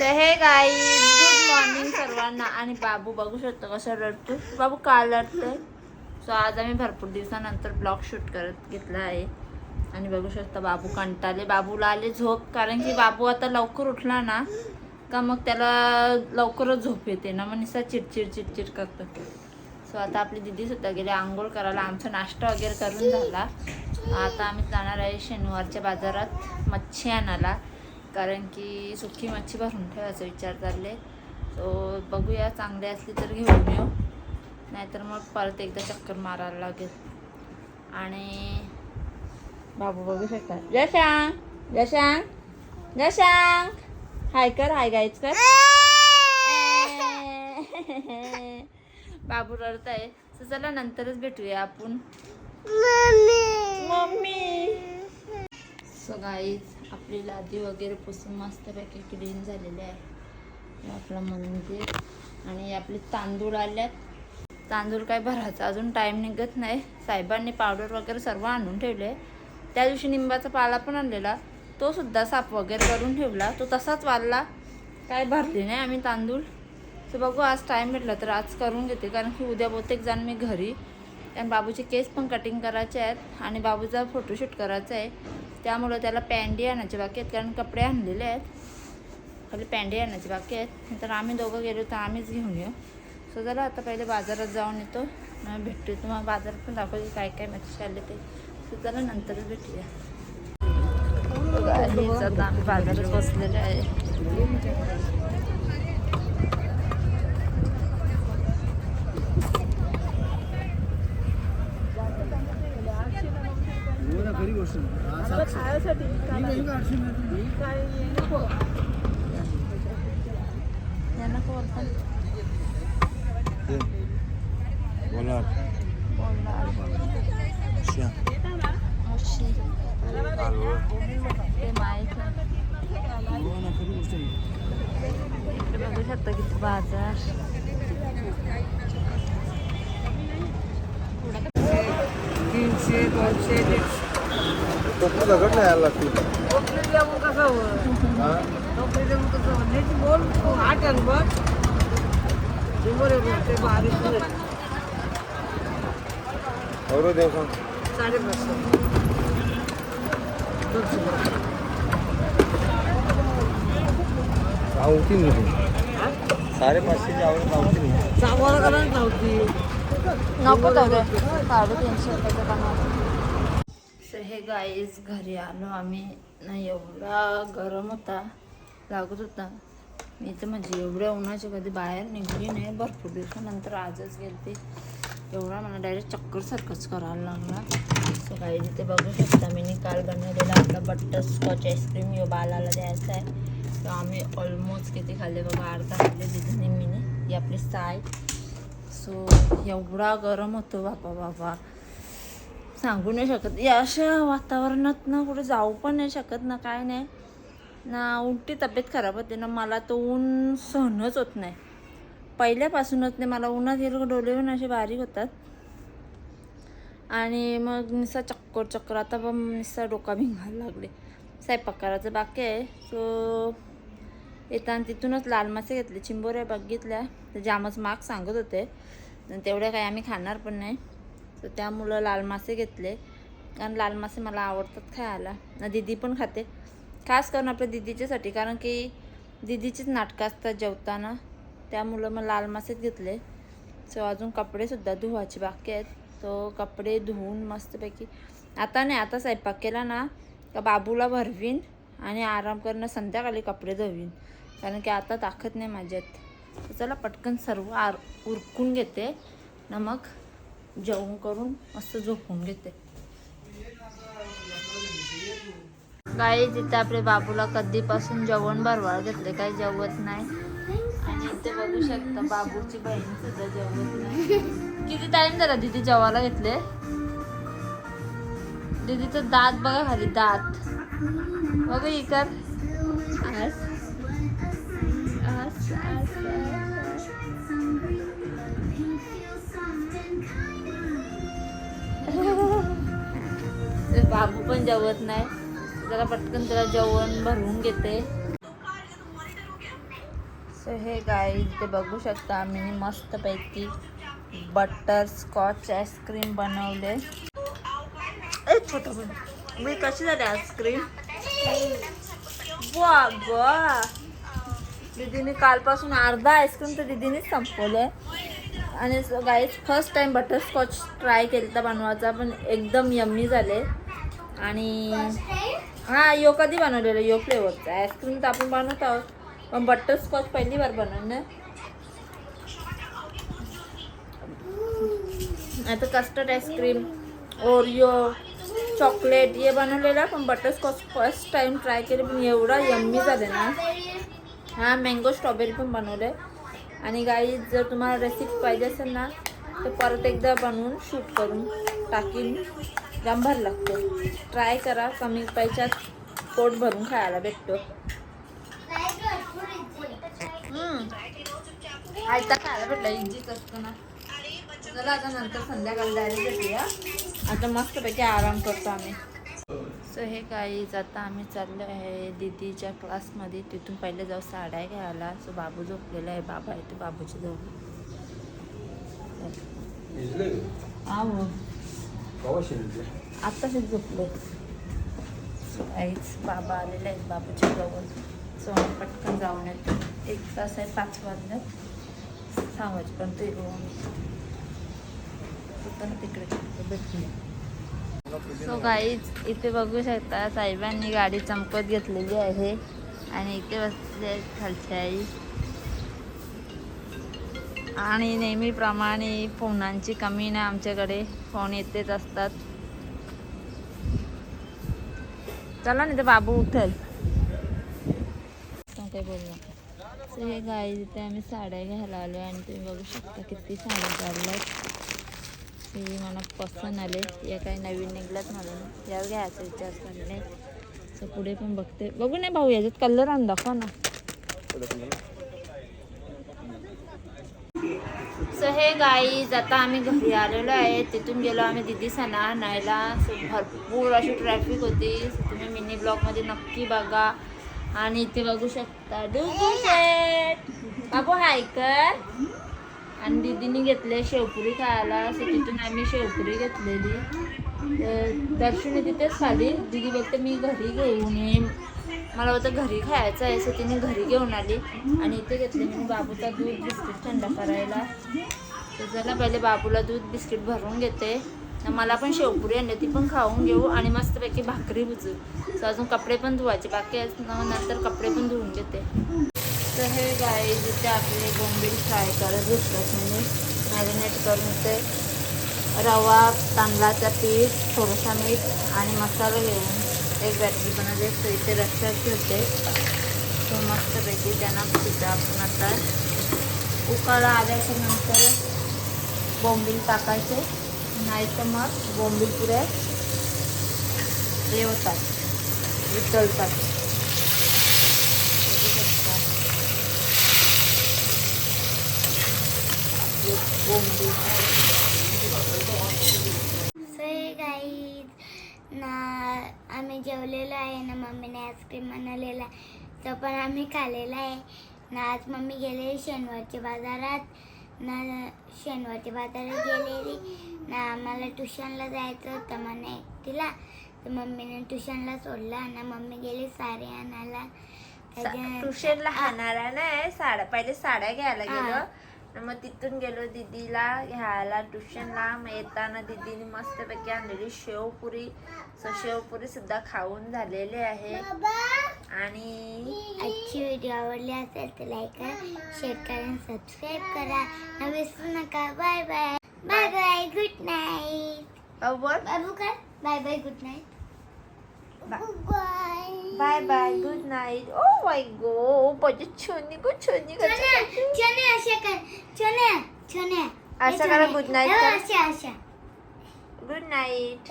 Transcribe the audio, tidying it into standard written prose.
तर हे guys good morning सर्वांना. आणि बाबू बघू शकतो कसं रडतो. बाबू का रडतोय. सो आज आम्ही भरपूर दिवसानंतर ब्लॉग शूट करत घेतला आहे. आणि बघू शकता बाबू कंटाळले. बाबूला आले झोप, कारण की बाबू आता लवकर उठला ना का मग त्याला लवकरच झोप येते ना, मग नुसता चिडचिड करतो. सो आता आपली दिदी सुद्धा गेली आंघोळ करायला. आमचा नाश्ता वगैरे करून झाला. आता आम्ही जाणार आहे शनिवारच्या बाजारात मच्छी आणायला, कारण की सुकी मच्छी भरून ठेवायचा विचार चालले. सो बघूया, चांगली असली तर घेऊन येऊ, नाहीतर मग परत एकदा चक्कर मारायला लागेल. आणि बाबू बघू शकता. जशांग हाय कर, हाय गाईच कर. बाबू रडत आहे. सो चला नंतरच भेटूया आपण. मम्मी. सो गाईज आपली लादी वगैरे पुसून मस्तपैकी क्लीन झालेली आहे. आपलं मंदिर आणि आपले तांदूळ आल्यात. तांदूळ काय भरायचा अजून टाईम निघत नाही. साहेबांनी पावडर वगैरे सर्व आणून ठेवले. त्या दिवशी निंबाचा पाला पण आणलेला, तो सुद्धा साफ वगैरे करून ठेवला, तो तसाच वाढला. काय भरले नाही आम्ही तांदूळ. तर बघू आज टाईम भेटला तर आज करून घेते, कारण की उद्या बहुतेक जाण मी घरी. आणि बाबूचे केस पण कटिंग करायचे आहेत आणि बाबूचा फोटोशूट करायचा आहे. त्यामुळं त्याला पॅन्डी आणायचे बाकी आहेत, कारण कपडे आणलेले आहेत. खाली पॅन्डी आणायचे बाकी आहेत. तर आम्ही दोघं गेलो तर आम्हीच घेऊन येऊ. सो चला आता पहिले बाजारात जाऊन येतो, मग भेटतो. तुम्हाला बाजारात पण दाखवते काय काय मच्छी आले ते. सो चला नंतरच भेटूया. आता आम्ही बाजारात बसलेले आहे. बघू शकता किती बाजार. 300, 200, टोपली दगड नाही यायला लागते. टोपली देऊन कसं हवं, टोपली देऊन कसं हवं नाही. ती बोल तू 8 आण बघ. ते बारीक एवढं देव सांग. 550. होती नाही 550ची आवड नव्हती. चांगला करायला नव्हती. नको जाऊ दे. 350 रुपयाचं काम. सो हे गाईज घरी आलो आम्ही. नाही एवढा गरम होता, लागत होता. मी तर म्हणजे एवढ्या उन्हाच्या कधी बाहेर निघली नाही. भरपूर दिवसानंतर आजच गेलते. एवढा मला डायरेक्ट चक्कर सारखंच करायला लागला. सो गाईज इथे बघू शकता मी काल बनवलेला आपला बटरस्कॉच आईस्क्रीम यो बालाला द्यायचा आहे. तर आम्ही ऑलमोस्ट किती खाल्ले बघा, अर्धा खाल्ले दिदीने मीने. ही आपली साय. सो एवढा गरम होतो बाबा सांगू नाही शकत. या अशा वातावरणात ना कुठे जाऊ पण नाही शकत ना, काय नाही ना. उलटी तब्येत खराब होते ना. मला तो ऊन सहनच होत नाही पहिल्यापासूनच. नाही मला उन्हात गेलं डोळे पण असे बारीक होतात आणि मग निस्सा चक्कर. आता पण निस्सा डोका भिंगायला लागले. स्वयंपाक करायचं बाकी आहे. सो येताना तिथूनच लाल मासे घेतले. चिंबोऱ्या बघितल्या तर जामच महाग सांगत होते, तेवढ्या काही आम्ही खाणार पण नाही. तर त्यामुळं लाल मासे घेतले, कारण लाल मासे मला आवडतात खायला ना. दिदी पण खाते, खास करून आपल्या दिदीच्यासाठी, कारण की दिदीचीच नाटकं असतात जेवताना. त्यामुळं मग लाल मासेच घेतले. सो अजून कपडेसुद्धा धुवायचे बाकी आहेत. तो कपडे धुवून मस्तपैकी आता नाही, आता स्वयंपाक केला ना का बाबूला भरवीन आणि आराम करणं, संध्याकाळी कपडे धुवीन, कारण की आता ताकद नाही माझ्यात. तर चला पटकन सर्व उरकून घेते ना, मग जेवण करून मस्त झोपून घेते. काही तिथे आपल्या बाबूला कधीपासून जेवण भरवाळ घेतले, काही जेवत नाही. आणि इथे बघू शकता बाबूची बहीण सुद्धा जेवत नाही. किती टाइम झाला दिदी जेवायला घेतले. दीदीचं दात बघा खाली, दात बघू इकर. बाबू पण जेवत नाही. जरा पटकन त्याला जेवण भरवून घेते. सो हे गाईज ते बघू शकता मी मस्तपैकी बटर स्कॉच आईस्क्रीम बनवले. ए छोटं पण मी कशी झाली आईस्क्रीम. वा वा दीदीने कालपासून अर्धा आईस्क्रीम तर दीदीनेच संपवलंय. आणि guys first time butterscotch try केलं तर बनवायचा पण एकदम यम्मी झाले. आणि हां यो कधी बनवलेलं यो फ्लेवरचा आईस्क्रीम तर आपण बनवत आहोत पण बटरस्कॉच पहिली बार बनवणं. आता कस्टर्ड आईस्क्रीम ओरियो चॉकलेट हे बनवलेलं पण बटरस्कॉच फर्स्ट टाइम ट्राय केले पण एवढा यम्मी झाले ना. हां मँगो स्ट्रॉबेरी पण बनवले. आणि गाईज जर तुम्हाला रेसिपी पाहिजे असेल ना तर परत एकदा बनवून शूट करून टाकीन. जाम भारी लागते ट्राय करा. कमी पैशात पोट भरून खायला भेटतो. आयता खायला भेटला इजीच असतो ना. चला आता नंतर संध्याकाळी डायरेक्ट भेटूया. आता मस्तपैकी आराम करतो आम्ही. सो हे गाईज आता आम्ही चाललो आहे दीदीच्या क्लासमध्ये. तिथून पहिले जाऊ साड्या घ्यायला. सो बाबू झोपलेला आहे. बाबा आहे तो बाबूची जवळ. आत्ताच झोपले. सो गाईज बाबा आलेले आहेत बाबूच्या जवळ. सो आम्ही पटकन जाऊन येतो. 1 तास आहे 5 वाजल्यात 6 वाजेपर्यंत येऊ तिकडे भेटूया. सो गाईज इथे बघू शकता साहेबांनी गाडी चमकत घेतलेली आहे आणि इथे बसले आहेत खालची आई. आणि नेहमीप्रमाणे फोनांची कमी नाही आमच्याकडे. फोन येतेच असतात. चला नाही तर बाबू उठेल. काय बोलू. सो हे गाईज इथे आम्ही साड्या घ्यायला आलो आणि तुम्ही बघू शकता किती साड्या काढल्यात. ही मला पसंत आले. या काही नवीन निघल्यात म्हणून यावर घ्यायचा विचार चालले. सो पुढे पण बघते बघू नाही भाऊ याच्यात कलर आणून दाखवा ना. सो हे गाईज आता आम्ही घरी आलेलो आहे. तिथून गेलो आम्ही दीदी सणा आणायला. सो भरपूर अशी ट्रॅफिक होती. तुम्ही मिनी ब्लॉगमध्ये नक्की बघा. आणि इथे बघू शकता डुगू शेट बाबू हाय कर. आणि दीदीने घेतले शेवपुरी खायला. सो तिथून आम्ही शेवपुरी घेतलेली. दर्शनी तिथेच खाली. दीदी बोलते मी घरी घेऊन येईन. मला बोलतं घरी खायचं आहे. सो तिने घरी घेऊन आली. आणि इथे घेतले मी बाबूचा दूध बिस्किट थंड करायला. तर चला पहिले बाबूला दूध बिस्किट भरून घेते. मला पण शेवपुरी आणली ती पण खाऊन घेऊ. आणि मस्तपैकी भाकरी भुजू. सो अजून कपडे पण धुवायचे बाकी आहेत नंतर कपडे पण धुवून घेते. तर हे गाईज इथे आपले बोंबील फ्राय करत घेतलं म्हणजे मॅरिनेट करून ते रवा तांदळाचं पीठ थोडंसं मीठ आणि मसाला घेऊन एक बॅटरी बनवली. तर इथे रस्त्यात ठेवते. तो मस्तपैकी त्यांना तिथं आपण आता उकाळा आल्याच्या नंतर बोंबील टाकायचे. नाही तर मग बोंबील पुऱ्या हे होतात वितळतात. ना आम्ही जेवलेलो आहे ना. मम्मीने आईस्क्रीम बनवलेला तो पण आम्ही खाल्लेला आहे ना. आज मम्मी गेलेली शनिवारच्या बाजारात ना. शनिवारच्या बाजारात गेलेली ना. आम्हाला ट्युशनला जायचं होतं म्हणे तिला. तर मम्मीने ट्युशनला सोडला ना. मम्मी गेली साडी आणायला. ट्युशनला हाणारा नाही साड्या पहिले साड्या घ्यायला गेलो. मग तिथून गेलो दीदीला घ्यायला ट्युशनला. मग येताना दीदीने मस्तपैकी आणलेली शेवपुरी. सो शेवपुरी सुद्धा खाऊन झालेली आहे. आणि आजची व्हिडिओ आवडली असेल तर लाईक करा, शेअर करा आणि सबस्क्राईब करा. विसरू नका. Bye bye. Bye bye. Good night. बाबू कर bye bye. Good night. Bye bye good night. ओ माय गो माझी छोनी गो छोनी असं करा गुड नाईट. अशा गुड नाईट.